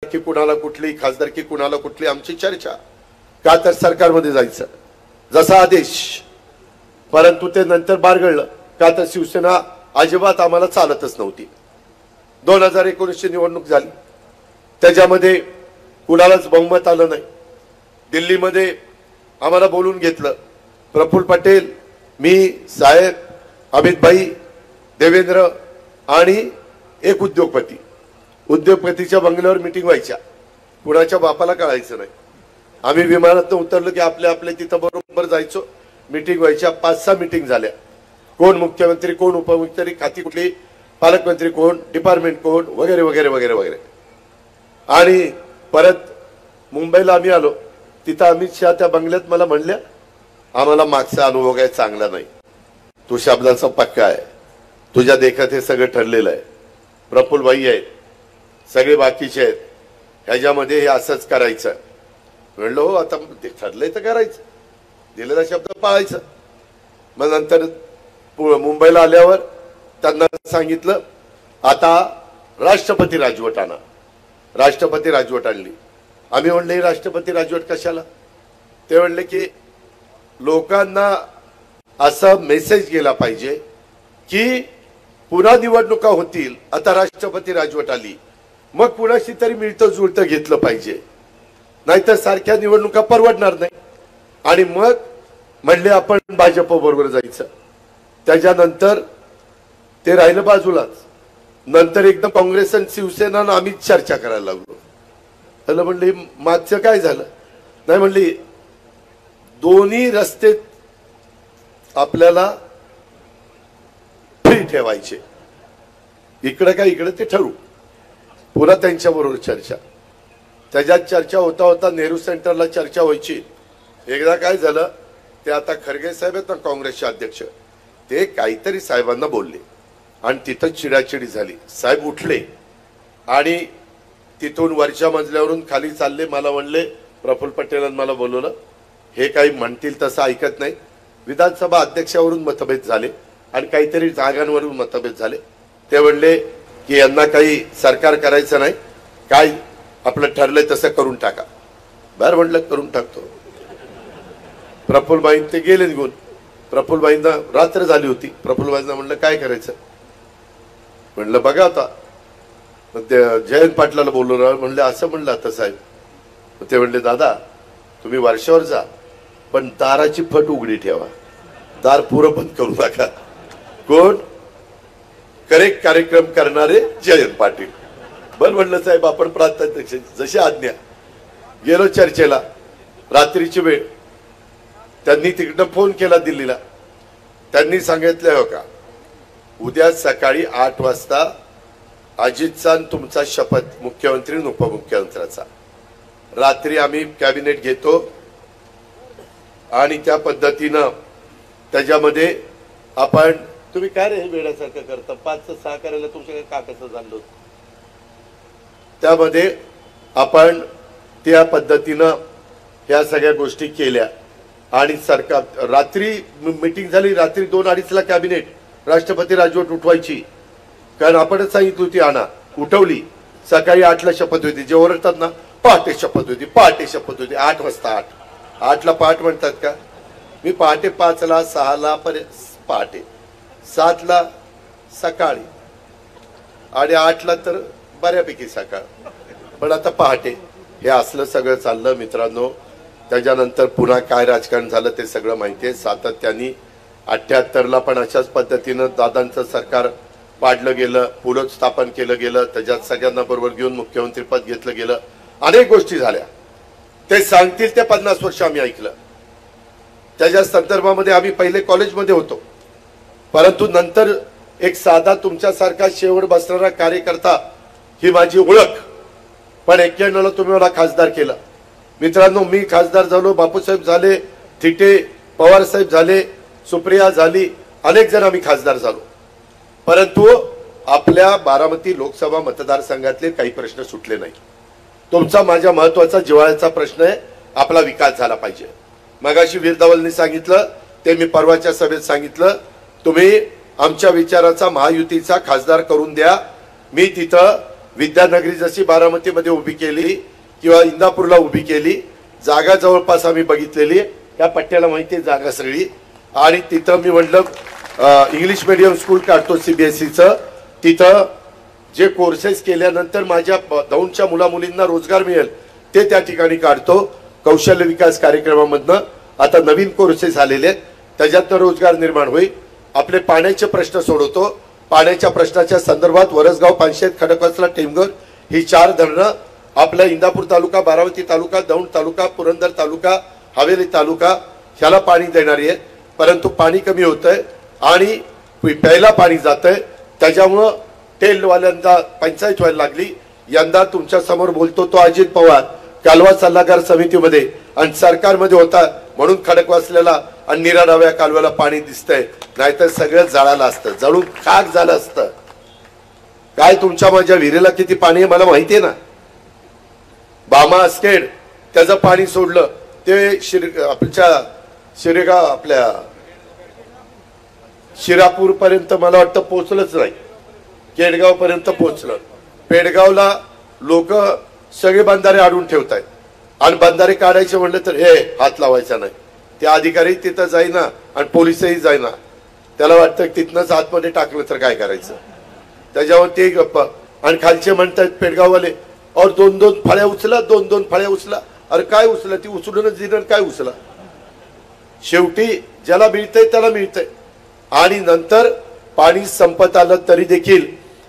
की कुणाला कुठली, खासदारकी कुणाला कुठली, आमची चर्चा का तर सरकारमध्ये जायचं जसा आदेश, परंतु ते नंतर बारगळलं का तर शिवसेना अजिबात आम्हाला चालतच नव्हती। 2019 निवडणूक झाली, त्याच्यामध्ये कुणालाच बहुमत आलं नाही। दिल्लीमध्ये आम्हाला बोलून घेतलं, प्रफुल्ल पटेल, मी, साहेब, अमित भाई, देवेंद्र आणि एक उद्योगपतीच्या बंगल्यावर मीटिंग व्हायच्या, कुणाच्या बापाला कळायचं नाही। आम्ही विमानातून उतरलो की आपल्या तिथं बरोबर जायचो, मीटिंग व्हायच्या। 5-6 मीटिंग झाल्या, कोण मुख्यमंत्री, कोण उपमुख्यमंत्री, खाती कुठली, पालकमंत्री कोण, डिपार्टमेंट कोण, वगैरे वगैरे वगैरे वगैरे। आणि परत मुंबईला आम्ही आलो, तिथं अमित शहा त्या बंगल्यात मला म्हणल्या, आम्हाला मागचा अनुभव काय चांगला नाही, तू शब्दाचा पक्का आहे, तुझ्या देखत हे सगळं ठरलेलं आहे, प्रफुल्ल भाई आहेत, सगळे बाकीचे आहेत, ह्याच्यामध्ये हे असंच करायचं। म्हणलं हो, आता ते ठरलंय तर करायचं, दिलेला शब्द पाळायचा। मग नंतर मुंबईला आल्यावर त्यांना सांगितलं, आता राष्ट्रपती राजवट आणा। राष्ट्रपती राजवट आणली। आम्ही म्हणले राष्ट्रपती राजवट कशाला? ते म्हणले की लोकांना असा मेसेज गेला पाहिजे की पुन्हा निवडणुका होतील, आता राष्ट्रपती राजवट आली, मग कुणाशी तरी मिळतं जुळतं घेतलं पाहिजे, नाहीतर सारख्या निवडणुका परवडणार नाही। आणि मग म्हणले आपण भाजप बरोबर जायचं। त्याच्यानंतर ते राहिलं बाजूलाच, नंतर एकदम काँग्रेस आणि शिवसेना आम्ही चर्चा करायला लागलो। त्याला म्हणले मागचं काय झालं? नाही म्हणली, दोन्ही रस्ते आपल्याला फ्री ठेवायचे, इकडे काय इकडे ते ठरवू। पुन्हा त्यांच्या बरोबर चर्चा, त्याच्यात चर्चा होता होता नेहरू सेंटरला चर्चा व्हायची। एकदा काय झालं, ते आता खरगे साहेब आहेत ना काँग्रेसचे अध्यक्ष, ते काहीतरी साहेबांना बोलले आणि तिथं चिडाचिडी झाली। साहेब उठले आणि तिथून वरच्या मजल्यावरून खाली चालले। मला म्हणले, प्रफुल्ल पटेलांनी मला बोलवलं, हे काही म्हणतील तसं ऐकत नाही। विधानसभा अध्यक्षावरून मतभेद झाले आणि काहीतरी जागांवरून मतभेद झाले। ते म्हणले की यांना काही सरकार करायचं नाही, काय आपलं ठरलंय तसं करून टाका। बरं म्हणलं, करून टाकतो। प्रफुल्लबाई ते गेले निघून। प्रफुल्लबाईंना रात्र झाली होती, प्रफुल्लबाईंना म्हणलं काय करायचं? म्हणलं बघा आता, जयंत पाटलाला बोललो, म्हणले असं म्हणलं आता साहेब। ते म्हणले दादा तुम्ही वर्षावर जा, पण दाराची फट उघडी ठेवा, दार पुरं बंद करू नका। कोण? करेक्ट कार्यक्रम करणारे जयंत पाटील। बरं म्हणलं साहेब, आपण प्रांताध्यक्ष जशी आज्ञा। गेलो चर्चेला, रात्रीची वेळ, त्यांनी तिकडनं फोन केला दिल्लीला। त्यांनी सांगितलं हो का, उद्या सकाळी 8 वाजता अजितचा तुमचा शपथ, मुख्यमंत्री आणि उपमुख्यमंत्र्याचा। रात्री आम्ही कॅबिनेट घेतो आणि त्या पद्धतीनं त्याच्यामध्ये आपण, तुम्ही काय रे वेड्यासारखं करता, 5-6 करायला तुमच्या काकाचं झालं होतं, त्यामध्ये आपण त्या पद्धतीनं ह्या सगळ्या गोष्टी केल्या। आणि सरकार रात्री मीटिंग झाली, रात्री 2-2:30ला कॅबिनेट, राष्ट्रपती राजवट उठवायची, कारण आपणच सांगितली होती आणा, उठवली। सकाळी 8ला शपथ होती, जे ओरडतात ना पहाटे शपथ होती, पहाटे शपथ होती, 8 वाजता। 8ला पहाट म्हणतात का? मी पहाटे 5ला, 6ला पहाटे, 7ला सकाळी आणि 8ला तर बऱ्यापैकी सकाळ, पण आता पहाटे। हे असलं सगळं चाललं मित्रांनो। त्याच्यानंतर पुन्हा काय राजकारण झालं ते सगळं माहिती आहे। सातत्याने 78ला पण अशाच पद्धतीनं दादांचं सरकार पाडलं गेलं, पुढं स्थापन केलं गेलं, त्याच्यात सगळ्यांना बरोबर घेऊन मुख्यमंत्रीपद घेतलं गेलं, अनेक गोष्टी झाल्या। ते सांगतील ते 50 वर्ष आम्ही ऐकलं। त्याच्या संदर्भामध्ये आम्ही पहिले कॉलेजमध्ये होतो, परंतु नंतर एक साधा तुमच्यासारखा शेवट बसणारा कार्यकर्ता ही माझी ओळख। पण 91ला तुम्ही मला खासदार केलं मित्रांनो। मी खासदार झालो, बापूसाहेब झाले, थिटे पवार साहेब झाले, सुप्रिया झाली, अनेक जण आम्ही खासदार झालो, परंतु आपल्या बारामती लोकसभा मतदारसंघातले काही प्रश्न सुटले नाही। तुमचा माझ्या महत्त्वाचा जिव्हाळ्याचा प्रश्न आहे, आपला विकास झाला पाहिजे। मगाशी वीरधवलनी सांगितलं, ते मी परवाच्या सभेत सांगितलं, तुम्ही आमच्या विचाराचा महायुतीचा खासदार करून द्या, मी तिथं विद्यानगरी जशी बारामतीमध्ये उभी केली किंवा इंदापूरला उभी केली, जागा जवळपास आम्ही बघितलेली आहे, त्या पट्ट्याला माहिती आहे जागा सगळी. आणि तिथं मी म्हटलं इंग्लिश मीडियम स्कूल काढतो CBSEचं, तिथं जे कोर्सेस केल्यानंतर माझ्या दौंडच्या मुलामुलींना रोजगार मिळेल ते त्या ठिकाणी काढतो. कौशल्य विकास कार्यक्रमामधनं आता नवीन कोर्सेस आलेले आहेत, त्याच्यातनं रोजगार निर्माण होईल. आपले पाण्याचे प्रश्न सोडवतो. पाण्याच्या प्रश्नाच्या संदर्भात वरसगाव, पानशेत, खडकवासला, टेमघर ही 4 धरणं आपल्या इंदापूर तालुका, बारामती तालुका, दौंड तालुका, पुरंदर तालुका, हवेली तालुका ह्याला पाणी देणारी आहे. परंतु पाणी कमी होतंय आणि प्यायला पाणी जातंय, त्याच्यामुळं टेलवाल्यांना पंचायत व्हायला लागली. यंदा तुमच्या समोर बोलतो तो अजित पवार कालवा सल्लागार समितीमध्ये आणि सरकारमध्ये होता म्हणून खडकवासल्याला आणि निराडाव्या कालव्याला पाणी दिसतंय, नाहीतर सगळं जळालं असतं, जळून खाक झालं असतं. काय तुमच्या माझ्या विहिरीला किती पाणी आहे मला माहिती आहे ना. बामा अस्केड त्याचं पाणी सोडलं ते आपल्या शिरापूर पर्यंत मला वाटतं पोहोचलंच नाही, केडगाव पर्यंत पोहोचलं. पेडगावला लोक सगळे बंधारे अडवून ठेवतायत आणि बंधारे काढायचे म्हणलं तर हे हात लावायचा नाही. ते अधिकारी तिथं जाईना आणि पोलिसही जाईना, त्याला वाटतं तिथनंच आतमध्ये टाकलं तर काय करायचं, त्याच्यावर ते गप्पा. आणि खालचे म्हणतात पेडगाववाले, और 2-2 फळ्या उचला, 2-2 फळ्या उचला. अरे काय उचला, ती उचलूनच दिलं काय उचला. शेवटी ज्याला मिळतंय त्याला मिळतंय. आणि नंतर पाणी संपत आलं तरी देखील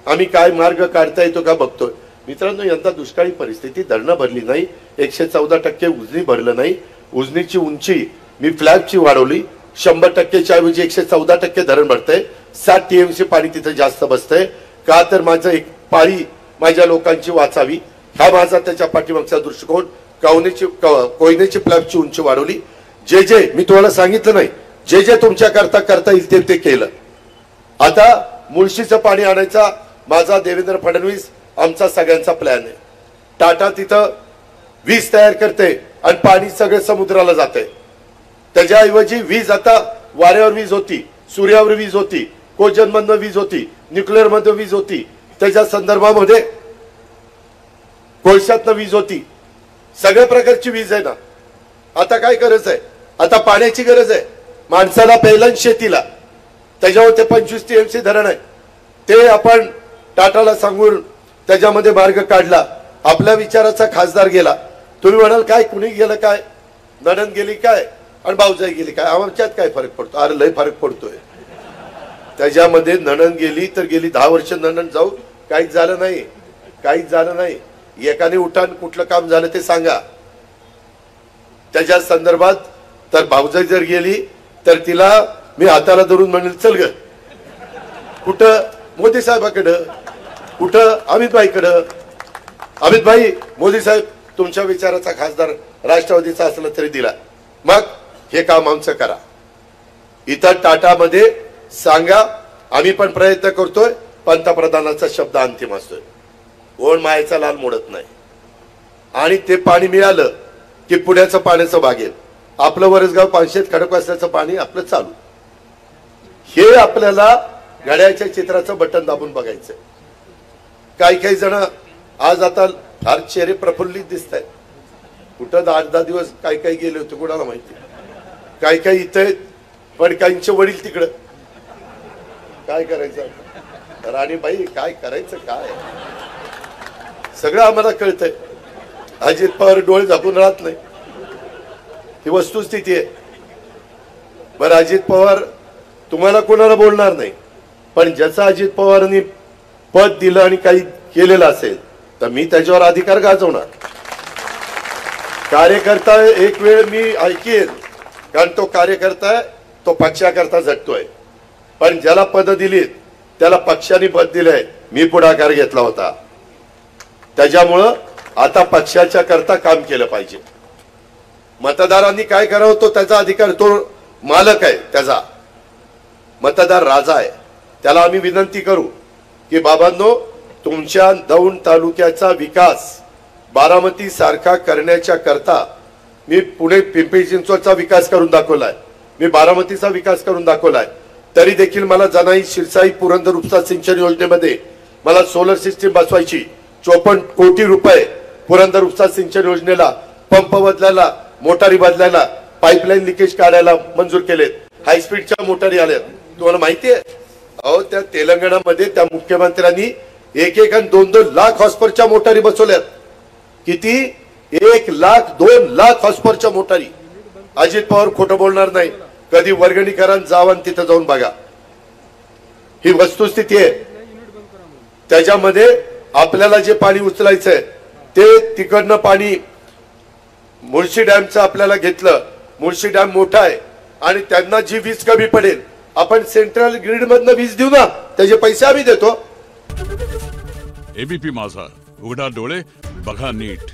आम्ही काय मार्ग काढता येतो का बघतोय. मित्रांनो, यंदा दुष्काळी परिस्थिती, धरणं भरली नाही, 114% उजनी भरलं नाही. उजनीची उंची मी फ्लॅगची वाढवली, 100%च्या ऐवजी 114% धरण भरतंय. 7 TMC पाणी तिथं जास्त बसतंय का, तर माझं एक पाळी माझ्या लोकांची वाचावी हा माझा त्याच्या पाठीमागचा दृष्टिकोन. कोयनेची फ्लॅगची उंची वाढवली. जे मी तुम्हाला सांगितलं नाही, जे तुमच्या करता येईल ते केलं. आता मुळशीचं पाणी आणायचा माझा देवेंद्र फडणवीस आमचा सगळ्यांचा प्लॅन आहे. टाटा तिथं वीज तयार करते आणि पाणी सगळं समुद्राला जाते. त्याच्याऐवजी वीज आता वाऱ्यावर वीज होती, सूर्यावर वीज होती, कोजन मधनं वीज होती, न्यूक्लिअर मधनं वीज होती, त्याच्या संदर्भामध्ये कोळशातनं वीज होती, सगळ्या प्रकारची वीज आहे ना. आता काय गरज आहे, आता पाण्याची गरज आहे माणसाला प्यायला शेतीला. त्याच्यावर ते 25 TMC धरण आहे, ते आपण टाटाला सांगून त्याच्यामध्ये मार्ग काढला. आपल्या विचाराचा खासदार गेला. तुम्ही म्हणाल काय कुणी गेलं काय, नणंद गेली काय आणि भाऊजाई गेली काय, आमच्यात काय फरक पडतो. अरे लय फरक पडतोय. त्याच्यामध्ये नणंद गेली तर गेली 10 वर्ष नणंद जाऊ, काहीच झालं नाही, काहीच झालं नाही. एकाने उठान कुठलं काम झालं ते सांगा. त्याच्या संदर्भात तर भाऊजाई जर गेली तर तिला मी हाताला धरून म्हणेल चल ग, कुठं मोदी साहेबाकडं, कुठं अमितभाईकडं. अमितभाई, मोदी साहेब तुमच्या विचाराचा खासदार राष्ट्रवादीचा असला तरी दिला, मग हे काम आमचं करा. इथं टाटामध्ये सांगा आम्ही पण प्रयत्न करतोय, पंतप्रधानाचा शब्द अंतिम असतोय, ओढ मायेचा लाल मोडत नाही. आणि ते पाणी मिळालं की पुण्याचं पाण्याचं भागेल. आपलं वरसगाव, पानशेत, खडकवासल्याचं पाणी आपलं चालू. हे आपल्याला घड्याच्या चित्राचं बटन दाबून बघायचं. काही जण आज आता फार चेहरे प्रफुल्लित दिसत आहेत. कुठं 8-10 दिवस काही गेले होते कोणाला माहिती. काही इथे, पण काहींचे वडील तिकडं. काय करायचं राणीबाई, काय करायचं काय, सगळं आम्हाला कळतंय. अजित पवार डोळे झाकून राहत नाही, ही वस्तुस्थिती आहे. बरं, अजित पवार तुम्हाला कोणाला बोलणार नाही, पण ज्याचं अजित पवारांनी पद दिलं आणि काही केलेलं असेल तर मी त्याच्यावर अधिकार गाजवणार. कार्यकर्ता एक वेळ मी ऐकेन, कारण तो कार्यकर्ता आहे, तो पक्षाकरता झटतोय. पण ज्याला पद दिलीत त्याला पक्षाने पद दिलंय, मी पुढाकार घेतला होता. त्याच्यामुळं आता पक्षाच्या करता काम केलं पाहिजे. मतदारांनी काय करावं तो त्याचा अधिकार, तो मालक आहे त्याचा, मतदार राजा आहे. त्याला आम्ही विनंती करू की बाबांनो, तुमच्या दौंड तालुक्याचा विकास बारामती सारखा करण्याच्या करता मी पुणे पिंपरी चिंचवडचा विकास करून दाखवलाय, मी बारामतीचा विकास करून दाखवलाय. तरी देखील मला जनाई, शिरसाई, पुरंदर उपसा सिंचन योजनेमध्ये मला सोलर सिस्टीम बसवायची, 54 कोटी रुपये पुरंदर उपसा सिंचन योजनेला, पंप बदलायला, मोटारी बदलायला, पाईपलाईन लिकेज काढायला मंजूर केलेत. हायस्पीडच्या मोटारी आल्यात. तुम्हाला माहिती आहे अहो त्या तेलंगणामध्ये त्या मुख्यमंत्र्यांनी 1 आणि 2 लाख हॉर्सपॉवरच्या मोटारी बसवल्यात. किती? 1 लाख 2 लाख हॉर्सपॉवरच्या मोटारी. अजित पवार खोटं बोलणार नाही. कधी वर्गणी करा जावा तिथं जाऊन बघा. ही वस्तुस्थिती आहे. त्याच्यामध्ये आपल्याला जे पाणी उचलायचंय ते तिकडनं पाणी मुळशी डॅमचं आपल्याला घेतलं. मुळशी डॅम मोठा आहे आणि त्यांना जी वीज कमी पडेल आपण सेंट्रल ग्रीड मधनं वीज देऊ ना, त्याचे पैसे आम्ही देतो. एबीपी माझा, उघडा डोळे बघा नीट.